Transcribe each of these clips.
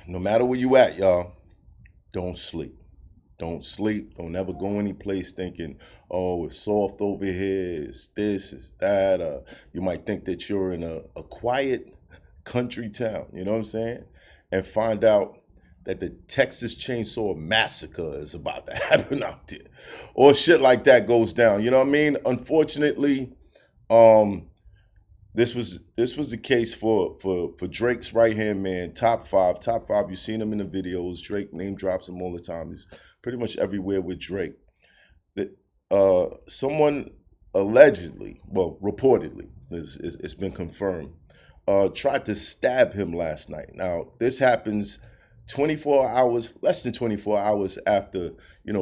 No matter where you at, y'all, don't sleep. Don't sleep. Don't ever go any place thinking, oh, it's soft over here, it's this, it's that. You might think that you're in a quiet country town, you know what I'm saying? And find out that the Texas Chainsaw Massacre is about to happen out there. Or shit like that goes down. You know what I mean? Unfortunately, this was the case for Drake's right hand man, top five. Top five, you've seen him in the videos. Drake name drops him all the time. He's pretty much everywhere with Drake. That someone allegedly, well, reportedly, it's been confirmed, tried to stab him last night. Now, this happens 24 hours, less than 24 hours after,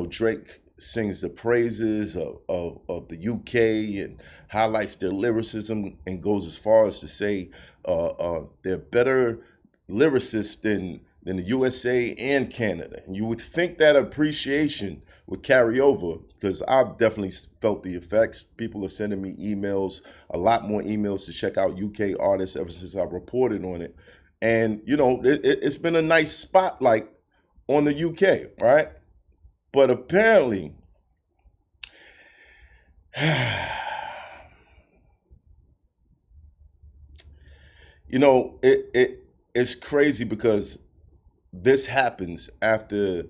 Drake sings the praises of the UK and highlights their lyricism and goes as far as to say they're better lyricists than the USA and Canada. And you would think that appreciation would carry over, because I've definitely felt the effects. People are sending me emails, a lot more emails to check out UK artists ever since I reported on it. And, it's been a nice spotlight on the UK, right? But apparently, it's crazy because this happens after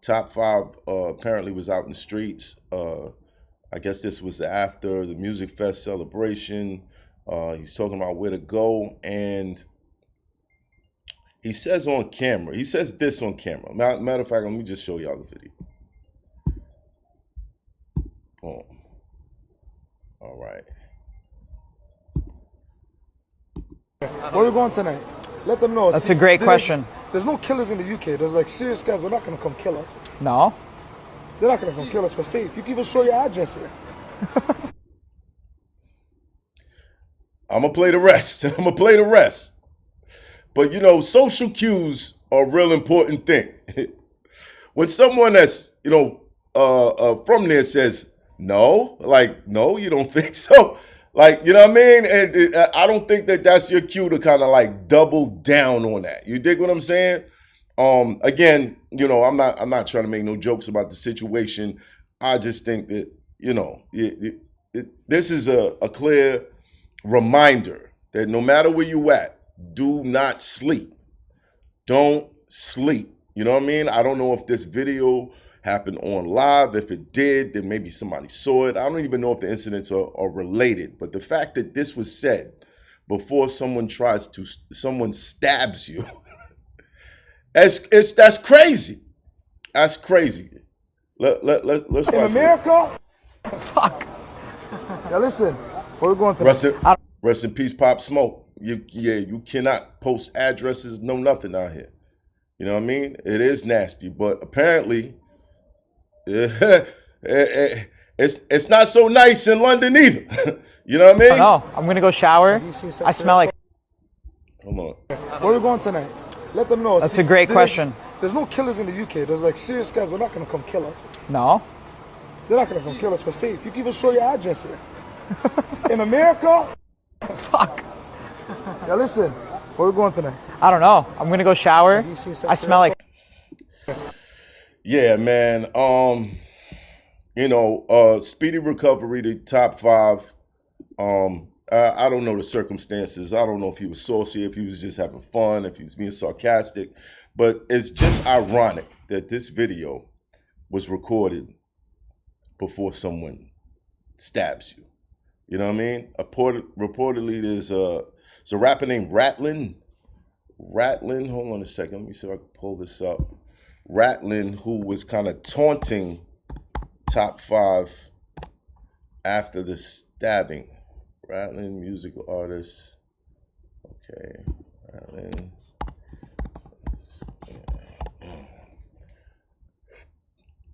Top Five apparently was out in the streets. I guess this was after the Music Fest celebration. He's talking about where to go, and he says this on camera. Matter of fact, let me just show y'all the video. Boom. All right. Where are we going tonight? Let them know. That's a great question. There's no killers in the UK. There's like serious guys. We're not going to come kill us. No. They're not going to come kill us. We're safe. You can even show your address here. I'm going to play the rest. But, social cues are a real important thing. When someone that's, from there says, no, you don't think so. You know what I mean? And I don't think that that's your cue to kind of double down on that. You dig what I'm saying? Again, I'm not trying to make no jokes about the situation. I just think that, this is a clear reminder that no matter where you at, do not sleep. Don't sleep. You know what I mean? I don't know if this video happened on live. If it did, then maybe somebody saw it. I don't even know if the incidents are related. But the fact that this was said before someone stabs you, that's crazy. That's crazy. Let's in watch America. Fuck. Now listen, where we going tonight? Rest in peace, Pop Smoke. You cannot post addresses, no nothing out here. You know what I mean? It is nasty, but apparently it's not so nice in London either. You know what I mean? No, I'm gonna go shower. I smell like. Come on. Where are we going tonight? Let them know. That's a great question. There's no killers in the UK. There's like serious guys. We're not going to come kill us. No. They're not going to come kill us. We're safe. You can even show your address here. In America. Fuck. Now listen, where are we going tonight? I don't know. I'm gonna go shower. I smell like. Yeah, man. Speedy recovery to Top Five. I don't know the circumstances. I don't know if he was saucy, if he was just having fun, if he was being sarcastic. But it's just ironic that this video was recorded before someone stabs you. You know what I mean? Reportedly, there's a rapper named Ratlin. Hold on a second. Let me see if I can pull this up. Ratlin, who was kind of taunting Top Five after the stabbing. Ratlin, musical artist. Okay, Ratlin.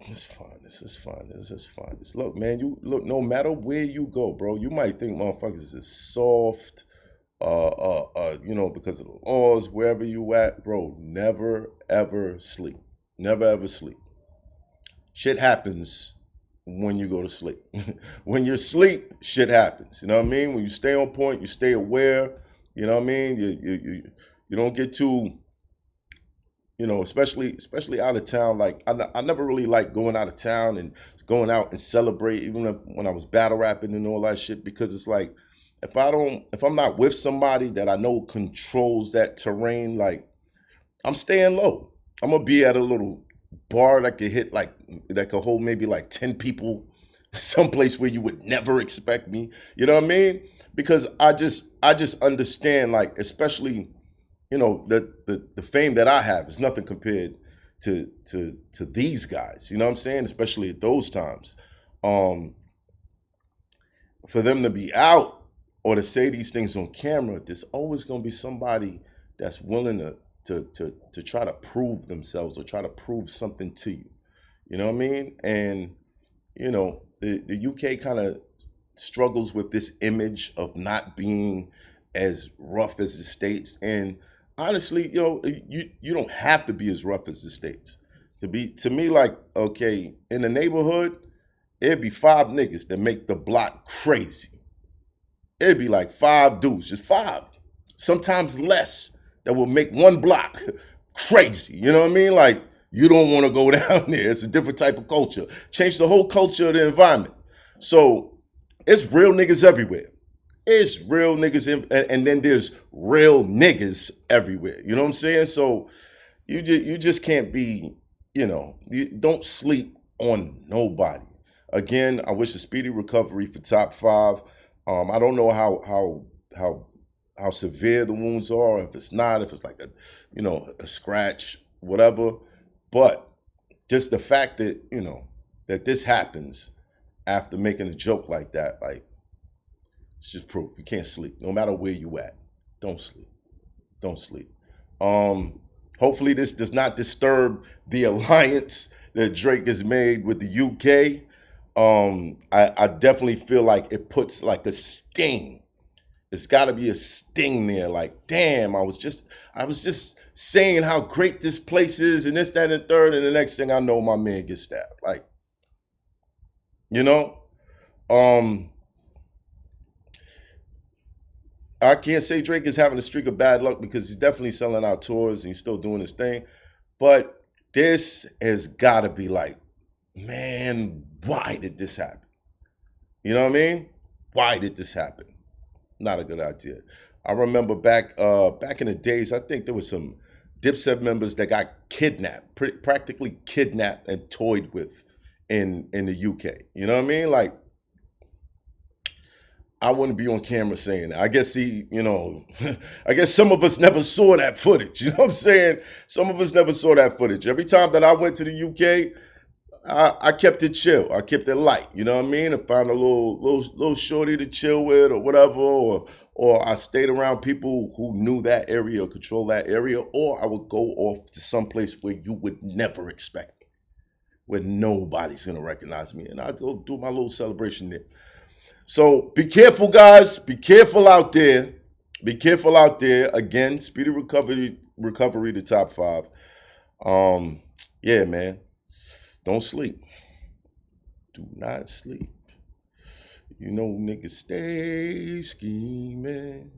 This is fine. Look, man, no matter where you go, bro, you might think motherfuckers is soft, because of the laws, wherever you at, bro, never ever sleep. Never ever sleep. Shit happens when you go to sleep. When you're asleep, shit happens. You know what I mean? When you stay on point, you stay aware. You know what I mean? You don't get too You know, especially out of town. Like I never really liked going out of town and going out and celebrate, even when I was battle rapping and all that shit, because it's like if I'm not with somebody that I know controls that terrain, like I'm staying low. I'm gonna be at a little bar that could hold maybe like 10 people, someplace where you would never expect me. You know what I mean? Because I just understand, like, especially, you know, the fame that I have is nothing compared to these guys. You know what I'm saying? Especially at those times. Um, for them to be out or to say these things on camera, there's always gonna be somebody that's willing to try to prove themselves or try to prove something to you. You know what I mean? And you know, the UK kind of struggles with this image of not being as rough as the States. And honestly, you know, you don't have to be as rough as the States. To me, like, okay, in the neighborhood, it'd be 5 niggas that make the block crazy. It'd be like 5 dudes, just 5. Sometimes less, that will make one block crazy. You know what I mean? Like, you don't want to go down there. It's a different type of culture. Change the whole culture of the environment. So it's real niggas everywhere. It's real niggas, and then there's real niggas everywhere. You know what I'm saying? So you just can't be, you know, you don't sleep on nobody. Again, I wish a speedy recovery for top 5. I don't know how severe the wounds are, if it's not, if it's like a scratch, whatever. But just the fact that, you know, that this happens after making a joke like that, like, it's just proof. You can't sleep. No matter where you at. Don't sleep. Don't sleep. Hopefully this does not disturb the alliance that Drake has made with the UK. I definitely feel like it puts like a sting. There's got to be a sting there. Like, damn, I was just saying how great this place is and this, that, and third, and the next thing I know, my man gets stabbed. Like, you know, I can't say Drake is having a streak of bad luck because he's definitely selling out tours and he's still doing his thing. But this has got to be like, man, why did this happen? You know what I mean? Why did this happen? Not a good idea. I remember back in the days, I think there was some Dipset members that got kidnapped, practically kidnapped and toyed with in the UK. You know what I mean? Like, I wouldn't be on camera saying that. I guess I guess some of us never saw that footage. You know what I'm saying? Some of us never saw that footage. Every time that I went to the UK, I kept it chill. I kept it light. You know what I mean? I found a little shorty to chill with or whatever, or I stayed around people who knew that area or control that area, or I would go off to someplace where you would never expect me, where nobody's gonna recognize me, and I'd go do my little celebration there. So be careful, guys. Be careful out there. Be careful out there. Again, speedy recovery to top 5. Yeah, man. Don't sleep. Do not sleep. You know, niggas stay scheming.